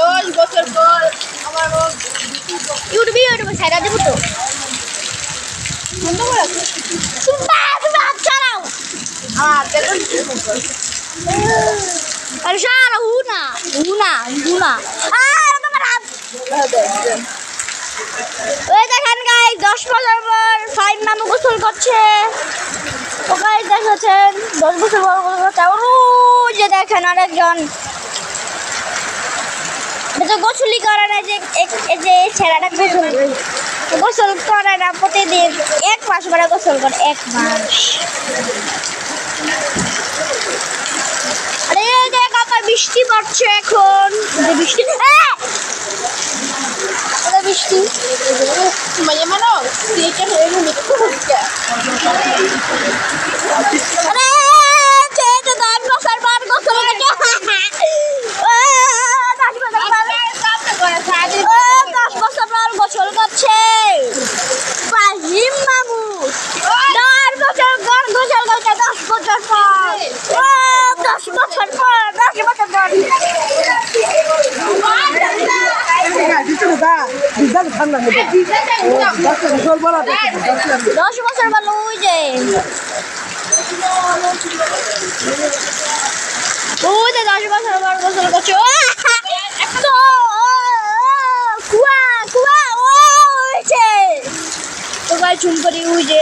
10 বছর পর আমার ইউটিউবে ছাইড়া দেবো তো। বন্ধ করে তুমি হাত ছাড়াও। আরে সারা উনা তোমার হাত। ওই দেখেন গাইস 10 বছর পর ফাইন মামু গোসল করছে। তো গাইস দেখেছেন 10 বছর পর গোসল করছে। আর ওই যে দেখেন আরেকজন তো গোসলই করে না, যে যে ছেলেটা গোসল করে না প্রতিদিন 1 মাস পরে গোসল করে 1 মাস। আরে দেখ আবার বৃষ্টি পড়ছে এখন, যে বৃষ্টি বৃষ্টি Semuanya mana? Siapa yang ini tu bukan? আরে চেয়ে 10 বছর পর গোসল করছে। 10 বছর পর গোসল করছে ফাহিম মামু। 10 বছর পর গোসল করছে, 10 বছর পর। 10 বছর পর 10 বছর পর। 10 বছর পর ওই যে ওই যে 10 বছর পর গোসল করছে। চুন করি ওই যে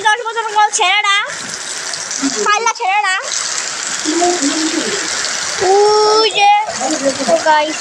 10 বছর পর ছেলেরা পাল্লা ছেলেরা ওই যে তো গাইস